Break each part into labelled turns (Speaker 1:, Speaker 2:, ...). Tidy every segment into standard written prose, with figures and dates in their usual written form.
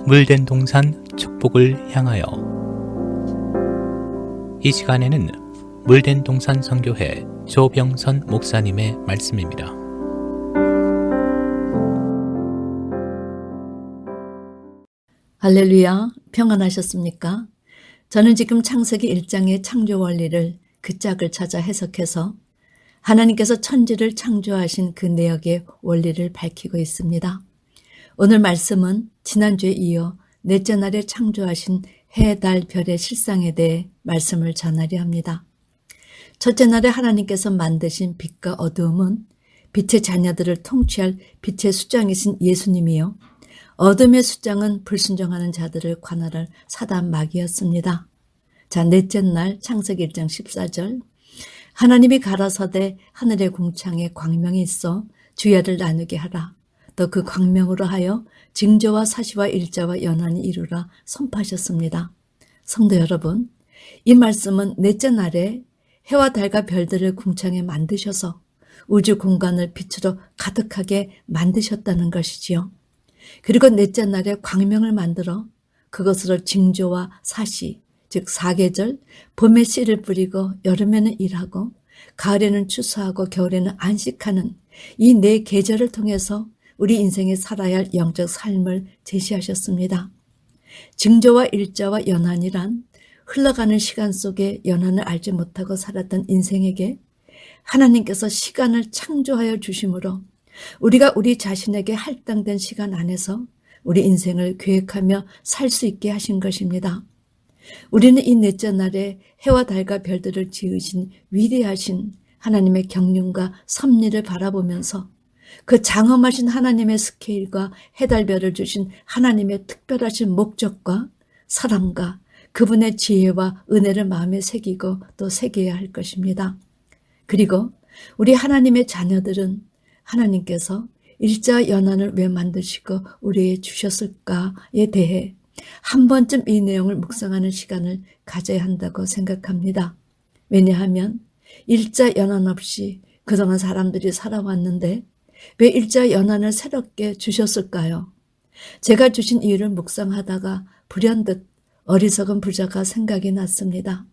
Speaker 1: 물된 동산 축복을 향하여. 이 시간에는 물된 동산 선교회 조병선 목사님의 말씀입니다.
Speaker 2: 할렐루야, 평안하셨습니까? 저는 지금 창세기 1장의 창조 원리를 그 짝을 찾아 해석해서 하나님께서 천지를 창조하신 그 내역의 원리를 밝히고 있습니다. 오늘 말씀은 지난주에 이어 넷째 날에 창조하신 해, 달, 별의 실상에 대해 말씀을 전하려 합니다. 첫째 날에 하나님께서 만드신 빛과 어두움은 빛의 자녀들을 통치할 빛의 수장이신 예수님이요, 어둠의 수장은 불순종하는 자들을 관할할 사단 마귀였습니다. 자, 넷째 날 창세기 1장 14절, 하나님이 가라사대 하늘의 궁창에 광명이 있어 주야를 나누게 하라. 또 그 광명으로 하여 징조와 사시와 일자와 연한이 이루라 선포하셨습니다. 성도 여러분, 이 말씀은 넷째 날에 해와 달과 별들을 궁창에 만드셔서 우주 공간을 빛으로 가득하게 만드셨다는 것이지요. 그리고 넷째 날에 광명을 만들어 그것으로 징조와 사시, 즉 사계절, 봄에 씨를 뿌리고 여름에는 일하고 가을에는 추수하고 겨울에는 안식하는 이 네 계절을 통해서 우리 인생에 살아야 할 영적 삶을 제시하셨습니다. 징조와 일자와 연한이란 흘러가는 시간 속에 연한을 알지 못하고 살았던 인생에게 하나님께서 시간을 창조하여 주심으로 우리가 우리 자신에게 할당된 시간 안에서 우리 인생을 계획하며 살 수 있게 하신 것입니다. 우리는 이 넷째 날에 해와 달과 별들을 지으신 위대하신 하나님의 경륜과 섭리를 바라보면서 그 장엄하신 하나님의 스케일과 해달별을 주신 하나님의 특별하신 목적과 사랑과 그분의 지혜와 은혜를 마음에 새기고 또 새겨야 할 것입니다. 그리고 우리 하나님의 자녀들은 하나님께서 일자 연한을 왜 만드시고 우리에게 주셨을까에 대해 한 번쯤 이 내용을 묵상하는 시간을 가져야 한다고 생각합니다. 왜냐하면 일자 연한 없이 그동안 사람들이 살아왔는데 왜 일자 연한을 새롭게 주셨을까요? 제가 주신 이유를 묵상하다가 불현듯 어리석은 부자가 생각이 났습니다.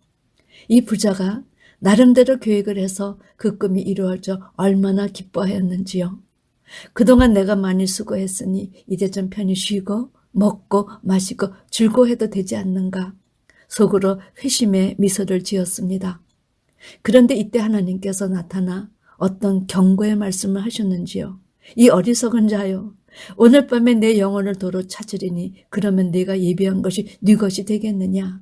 Speaker 2: 이 부자가 나름대로 계획을 해서 그 꿈이 이루어져 얼마나 기뻐하였는지요. 그동안 내가 많이 수고했으니 이제 좀 편히 쉬고 먹고 마시고 즐거워해도 되지 않는가? 속으로 회심의 미소를 지었습니다. 그런데 이때 하나님께서 나타나 어떤 경고의 말씀을 하셨는지요. 이 어리석은 자요, 오늘 밤에 내 영혼을 도로 찾으리니 그러면 내가 예비한 것이 네 것이 되겠느냐?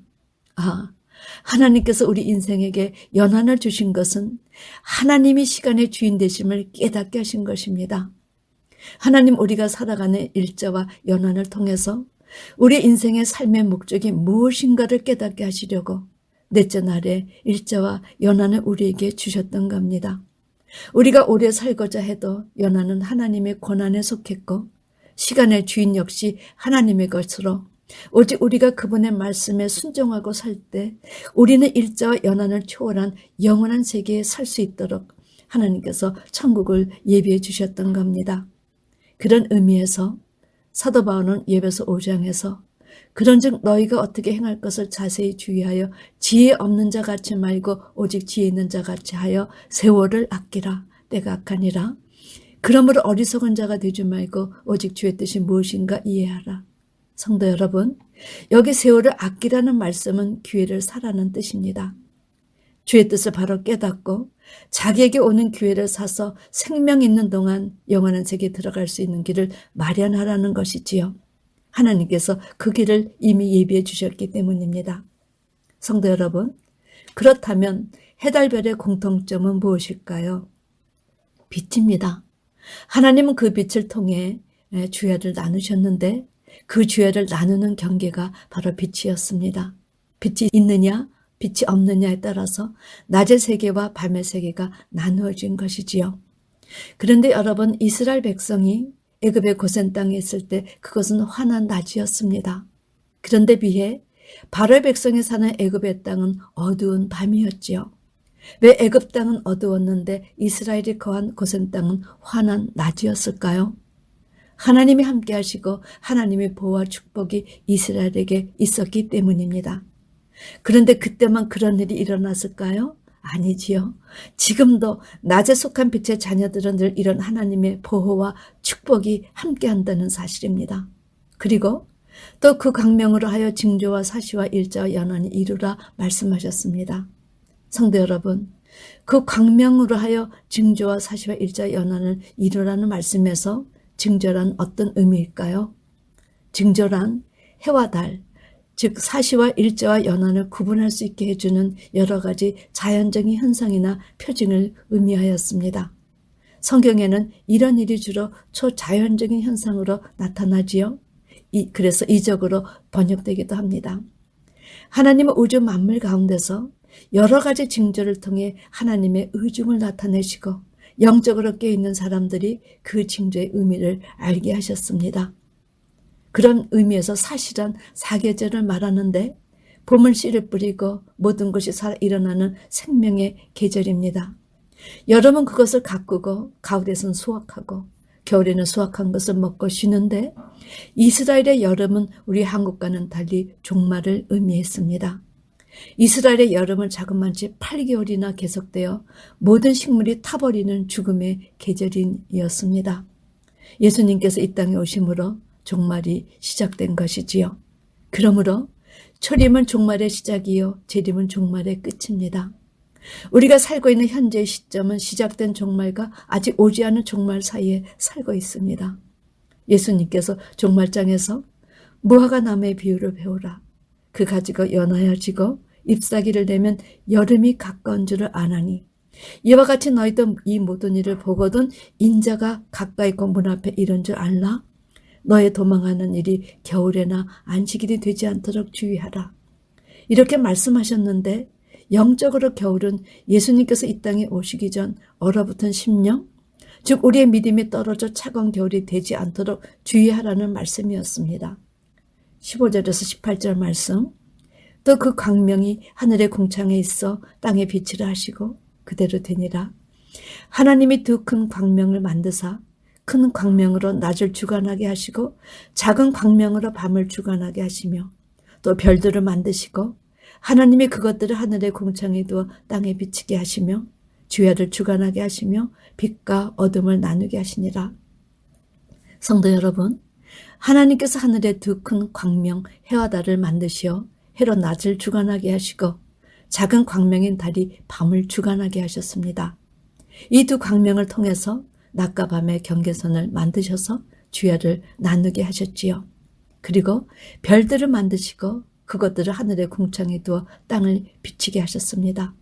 Speaker 2: 하나님께서 우리 인생에게 연한을 주신 것은 하나님이 시간의 주인 되심을 깨닫게 하신 것입니다. 하나님, 우리가 살아가는 일자와 연한을 통해서 우리 인생의 삶의 목적이 무엇인가를 깨닫게 하시려고 넷째 날에 일자와 연한을 우리에게 주셨던 겁니다. 우리가 오래 살고자 해도 연한은 하나님의 권한에 속했고 시간의 주인 역시 하나님의 것으로 오직 우리가 그분의 말씀에 순종하고 살 때 우리는 일자와 연한을 초월한 영원한 세계에 살 수 있도록 하나님께서 천국을 예비해 주셨던 겁니다. 그런 의미에서 사도 바울은 에베소 5장에서 그런즉 너희가 어떻게 행할 것을 자세히 주의하여 지혜 없는 자 같이 말고 오직 지혜 있는 자 같이 하여 세월을 아끼라. 때가 악하니라. 그러므로 어리석은 자가 되지 말고 오직 주의 뜻이 무엇인가 이해하라. 성도 여러분, 여기 세월을 아끼라는 말씀은 기회를 사라는 뜻입니다. 주의 뜻을 바로 깨닫고 자기에게 오는 기회를 사서 생명 있는 동안 영원한 세계에 들어갈 수 있는 길을 마련하라는 것이지요. 하나님께서 그 길을 이미 예비해 주셨기 때문입니다. 성도 여러분, 그렇다면 해달별의 공통점은 무엇일까요? 빛입니다. 하나님은 그 빛을 통해 주야를 나누셨는데 그 주야를 나누는 경계가 바로 빛이었습니다. 빛이 있느냐 빛이 없느냐에 따라서 낮의 세계와 밤의 세계가 나누어진 것이지요. 그런데 여러분, 이스라엘 백성이 애굽의 고센 땅에 있을 때 그것은 환한 낮이었습니다. 그런데 비해 바로의 백성이 사는 애굽의 땅은 어두운 밤이었지요. 왜 애굽 땅은 어두웠는데 이스라엘이 거한 고센 땅은 환한 낮이었을까요? 하나님이 함께 하시고 하나님의 보호와 축복이 이스라엘에게 있었기 때문입니다. 그런데 그때만 그런 일이 일어났을까요? 아니지요. 지금도 낮에 속한 빛의 자녀들은 늘 이런 하나님의 보호와 축복이 함께한다는 사실입니다. 그리고 또 그 광명으로 하여 징조와 사시와 일자와 연한이 이루라 말씀하셨습니다. 성도 여러분, 그 광명으로 하여 징조와 사시와 일자와 연한을 이루라는 말씀에서 징조란 어떤 의미일까요? 징조란 해와 달, 즉 사시와 일자와 연한을 구분할 수 있게 해주는 여러 가지 자연적인 현상이나 표징을 의미하였습니다. 성경에는 이런 일이 주로 초자연적인 현상으로 나타나지요. 그래서 이적으로 번역되기도 합니다. 하나님은 우주 만물 가운데서 여러 가지 징조를 통해 하나님의 의중을 나타내시고 영적으로 깨어있는 사람들이 그 징조의 의미를 알게 하셨습니다. 그런 의미에서 사실은 사계절을 말하는데 봄은 씨를 뿌리고 모든 것이 살아 일어나는 생명의 계절입니다. 여름은 그것을 가꾸고 가을에는 수확하고 겨울에는 수확한 것을 먹고 쉬는데 이스라엘의 여름은 우리 한국과는 달리 종말을 의미했습니다. 이스라엘의 여름은 자그마치 8개월이나 계속되어 모든 식물이 타버리는 죽음의 계절이었습니다. 예수님께서 이 땅에 오심으로 종말이 시작된 것이지요. 그러므로 초림은 종말의 시작이요 재림은 종말의 끝입니다. 우리가 살고 있는 현재의 시점은 시작된 종말과 아직 오지 않은 종말 사이에 살고 있습니다. 예수님께서 종말장에서 무화과 나무의 비유를 배우라. 그 가지가 연하여지고 잎사귀를 내면 여름이 가까운 줄을 아나니 이와 같이 너희도 이 모든 일을 보거든 인자가 가까이 있고 문 앞에 이른 줄 알라. 너의 도망하는 일이 겨울에나 안식일이 되지 않도록 주의하라. 이렇게 말씀하셨는데 영적으로 겨울은 예수님께서 이 땅에 오시기 전 얼어붙은 심령, 즉 우리의 믿음이 떨어져 차가운 겨울이 되지 않도록 주의하라는 말씀이었습니다. 15절에서 18절 말씀, 또 그 광명이 하늘의 궁창에 있어 땅에 빛을 하시고 그대로 되니라. 하나님이 두 큰 광명을 만드사 큰 광명으로 낮을 주관하게 하시고 작은 광명으로 밤을 주관하게 하시며 또 별들을 만드시고 하나님이 그것들을 하늘의 궁창에 두어 땅에 비치게 하시며 주야를 주관하게 하시며 빛과 어둠을 나누게 하시니라. 성도 여러분, 하나님께서 하늘의 두 큰 광명 해와 달을 만드시어 해로 낮을 주관하게 하시고 작은 광명인 달이 밤을 주관하게 하셨습니다. 이 두 광명을 통해서 낮과 밤의 경계선을 만드셔서 주야를 나누게 하셨지요. 그리고 별들을 만드시고 그것들을 하늘의 궁창에 두어 땅을 비치게 하셨습니다.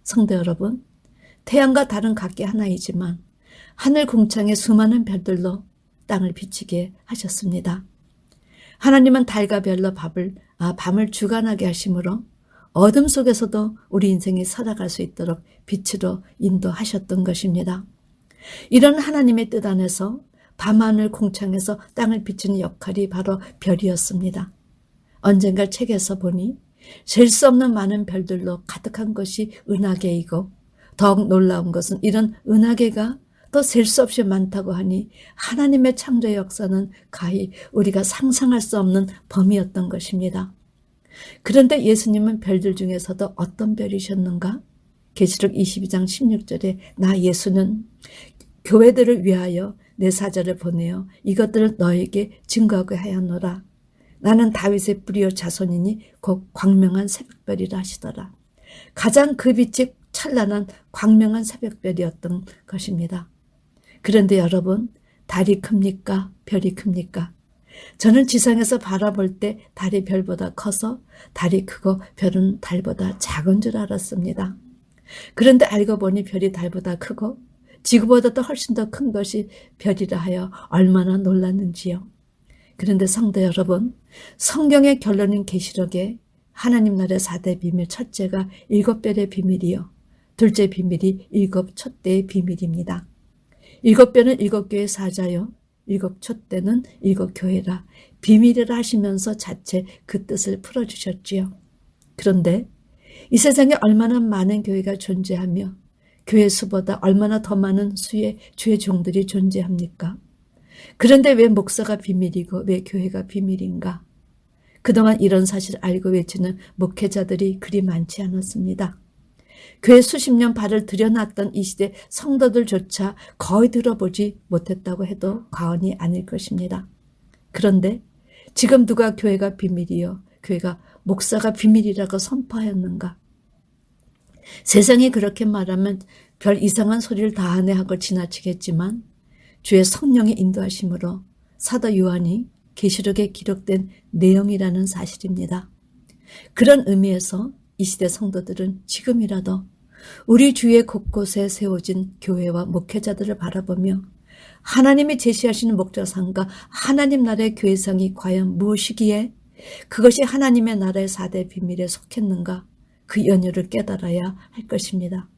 Speaker 2: 성도 여러분, 태양과 달은 각기 하나이지만 하늘 궁창의 수많은 별들로 땅을 비치게 하셨습니다. 하나님은 달과 별로 밤을 주관하게 하심으로 어둠 속에서도 우리 인생이 살아갈 수 있도록 빛으로 인도하셨던 것입니다. 이런 하나님의 뜻 안에서 밤하늘 궁창에서 땅을 비추는 역할이 바로 별이었습니다. 언젠가 책에서 보니 셀 수 없는 많은 별들로 가득한 것이 은하계이고 더욱 놀라운 것은 이런 은하계가 또 셀 수 없이 많다고 하니 하나님의 창조의 역사는 가히 우리가 상상할 수 없는 범위였던 것입니다. 그런데 예수님은 별들 중에서도 어떤 별이셨는가? 계시록 22장 16절에 나 예수는 교회들을 위하여 내 사자를 보내어 이것들을 너에게 증거하게 하였노라. 나는 다윗의 뿌리요 자손이니 곧 광명한 새벽별이라 하시더라. 가장 그 빛이 찬란한 광명한 새벽별이었던 것입니다. 그런데 여러분, 달이 큽니까? 별이 큽니까? 저는 지상에서 바라볼 때 달이 별보다 커서 달이 크고 별은 달보다 작은 줄 알았습니다. 그런데 알고 보니 별이 달보다 크고 지구보다도 훨씬 더 큰 것이 별이라 하여 얼마나 놀랐는지요. 그런데 성도 여러분, 성경의 결론인 계시록에 하나님 나라의 4대 비밀, 첫째가 7별의 비밀이요. 둘째 비밀이 7 촛대의 비밀입니다. 7별은 7교의 사자요. 7 촛대는 7 교회라 비밀이라 하시면서 자체 그 뜻을 풀어주셨지요. 그런데 이 세상에 얼마나 많은 교회가 존재하며 교회 수보다 얼마나 더 많은 수의 주의 종들이 존재합니까? 그런데 왜 목사가 비밀이고 왜 교회가 비밀인가? 그동안 이런 사실을 알고 외치는 목회자들이 그리 많지 않았습니다. 교회 수십 년 발을 들여놨던 이 시대 성도들조차 거의 들어보지 못했다고 해도 과언이 아닐 것입니다. 그런데 지금 누가 교회가 비밀이요, 교회가 목사가 비밀이라고 선포하였는가? 세상이 그렇게 말하면 별 이상한 소리를 다 하네 하고 지나치겠지만 주의 성령의 인도하심으로 사도 요한이 계시록에 기록된 내용이라는 사실입니다. 그런 의미에서 이 시대 성도들은 지금이라도 우리 주위의 곳곳에 세워진 교회와 목회자들을 바라보며 하나님이 제시하시는 목자상과 하나님 나라의 교회상이 과연 무엇이기에 그것이 하나님의 나라의 4대 비밀에 속했는가, 그 연유를 깨달아야 할 것입니다.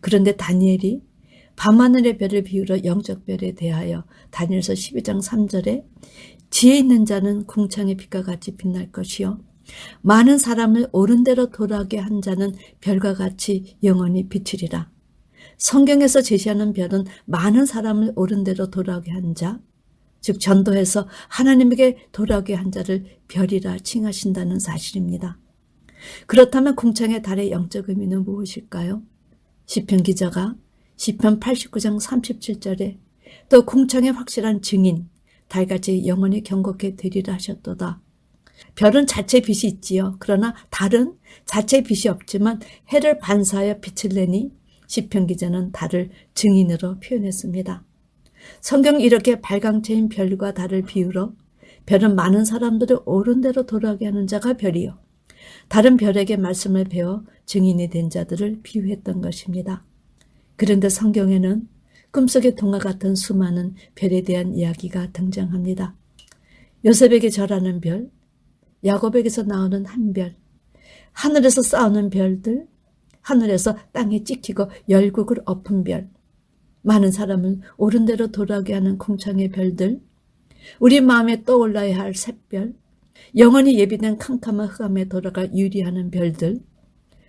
Speaker 2: 그런데 다니엘이 밤하늘의 별을 비유로 영적 별에 대하여 다니엘서 12장 3절에 지혜 있는 자는 궁창의 빛과 같이 빛날 것이요 많은 사람을 옳은 대로 돌아가게 한 자는 별과 같이 영원히 비추리라. 성경에서 제시하는 별은 많은 사람을 옳은 대로 돌아가게 한 자, 즉 전도해서 하나님에게 돌아오게 한 자를 별이라 칭하신다는 사실입니다. 그렇다면 궁창의 달의 영적 의미는 무엇일까요? 시편 기자가 시편 89장 37절에 또 궁창의 확실한 증인, 달같이 영원히 경고케 되리라 하셨도다. 별은 자체 빛이 있지요. 그러나 달은 자체 빛이 없지만 해를 반사하여 빛을 내니 시편 기자는 달을 증인으로 표현했습니다. 성경은 이렇게 발광체인 별과 달을 비유로 별은 많은 사람들을 옳은 대로 돌아가게 하는 자가 별이요 다른 별에게 말씀을 배워 증인이 된 자들을 비유했던 것입니다. 그런데 성경에는 꿈속의 동화 같은 수많은 별에 대한 이야기가 등장합니다. 요셉에게 절하는 별, 야곱에게서 나오는 한 별, 하늘에서 싸우는 별들, 하늘에서 땅에 찍히고 열국을 엎은 별, 많은 사람을 옳은 대로 돌아가게 하는 궁창의 별들, 우리 마음에 떠올라야 할 샛별, 영원히 예비된 캄캄한 흑암에 돌아갈 유리하는 별들,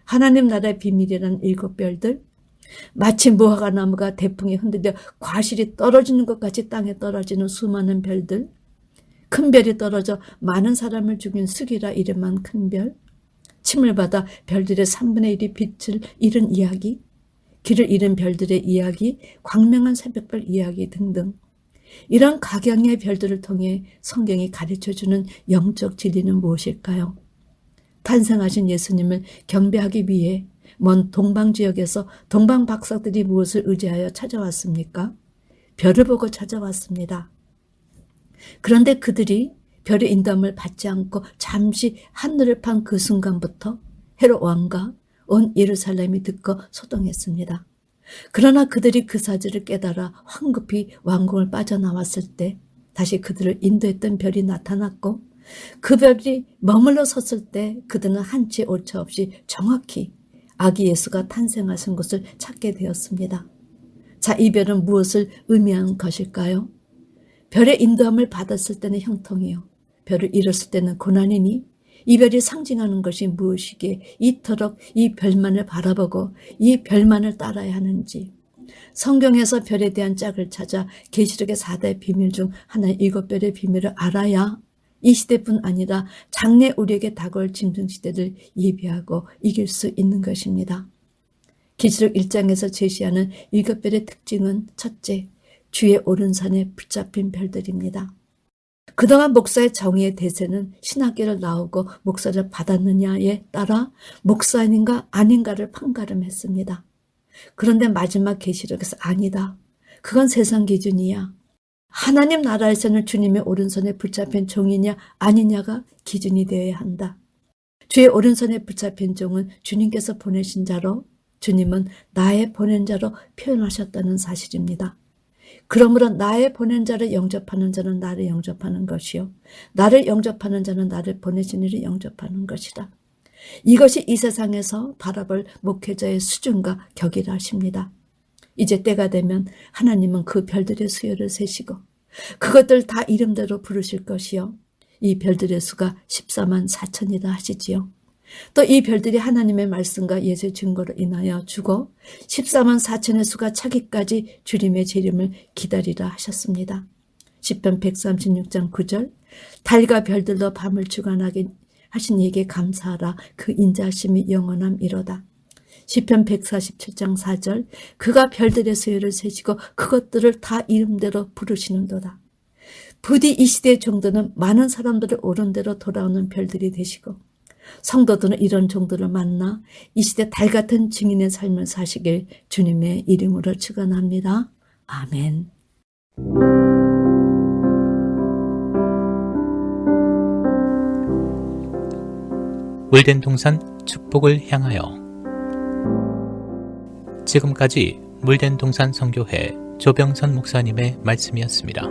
Speaker 2: 하나님 나라의 비밀이라는 7별들, 마치 무화과 나무가 대풍에 흔들려 과실이 떨어지는 것 같이 땅에 떨어지는 수많은 별들, 큰 별이 떨어져 많은 사람을 죽인 쑥이라 이름한 큰 별, 침을 받아 별들의 3분의 1이 빛을 잃은 이야기, 길을 잃은 별들의 이야기, 광명한 새벽별 이야기 등등, 이런 각양의 별들을 통해 성경이 가르쳐주는 영적 진리는 무엇일까요? 탄생하신 예수님을 경배하기 위해 먼 동방지역에서 동방박사들이 무엇을 의지하여 찾아왔습니까? 별을 보고 찾아왔습니다. 그런데 그들이 별의 인도함을 받지 않고 잠시 하늘을 판 그 순간부터 헤롯 왕과 온 예루살렘이 듣고 소동했습니다. 그러나 그들이 그 사실을 깨달아 황급히 왕궁을 빠져나왔을 때 다시 그들을 인도했던 별이 나타났고 그 별이 머물러 섰을 때 그들은 한치 오차 없이 정확히 아기 예수가 탄생하신 곳을 찾게 되었습니다. 자, 이 별은 무엇을 의미하는 것일까요? 별의 인도함을 받았을 때는 형통이요, 별을 잃었을 때는 고난이니 이 별이 상징하는 것이 무엇이기에 이토록 이 별만을 바라보고 이 별만을 따라야 하는지, 성경에서 별에 대한 짝을 찾아 계시록의 4대 비밀 중 하나의 7별의 비밀을 알아야 이 시대뿐 아니라 장래 우리에게 다가올 짐승시대를 예비하고 이길 수 있는 것입니다. 계시록 1장에서 제시하는 7별의 특징은 첫째, 주의 오른산에 붙잡힌 별들입니다. 그동안 목사의 정의의 대세는 신학계를 나오고 목사를 받았느냐에 따라 목사인가 아닌가를 판가름했습니다. 그런데 마지막 계시록에서 아니다, 그건 세상 기준이야, 하나님 나라에서는 주님의 오른손에 붙잡힌 종이냐 아니냐가 기준이 되어야 한다. 주의 오른손에 붙잡힌 종은 주님께서 보내신 자로, 주님은 나의 보낸 자로 표현하셨다는 사실입니다. 그러므로 나의 보낸 자를 영접하는 자는 나를 영접하는 것이요, 나를 영접하는 자는 나를 보내신 이를 영접하는 것이다. 이것이 이 세상에서 바라볼 목회자의 수준과 격이라 하십니다. 이제 때가 되면 하나님은 그 별들의 수요를 세시고 그것들 다 이름대로 부르실 것이요, 이 별들의 수가 14만 4천이라 하시지요. 또 이 별들이 하나님의 말씀과 예수의 증거로 인하여 죽어 14만 4천의 수가 차기까지 주님의 재림을 기다리라 하셨습니다. 시편 136장 9절 달과 별들로 밤을 주관하게 하신 이에게 감사하라. 그 인자하심이 영원함이로다. 시편 147장 4절 그가 별들의 수요를 세시고 그것들을 다 이름대로 부르시는도다. 부디 이 시대의 종도는 많은 사람들을 옳은 대로 돌아오는 별들이 되시고 성도들은 이런 종들을 만나 이 시대 달 같은 증인의 삶을 사시길 주님의 이름으로 축원합니다. 아멘.
Speaker 1: 물된 동산 축복을 향하여. 지금까지 물된 동산 선교회 조병선 목사님의 말씀이었습니다.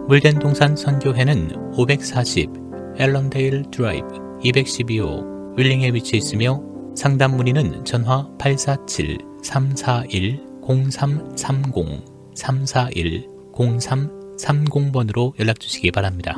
Speaker 1: 물된 동산 선교회는 540 앨런데일 드라이브 212호 윌링에 위치해 있으며 상담 문의는 전화 847-341-0330 341-0330번으로 연락 주시기 바랍니다.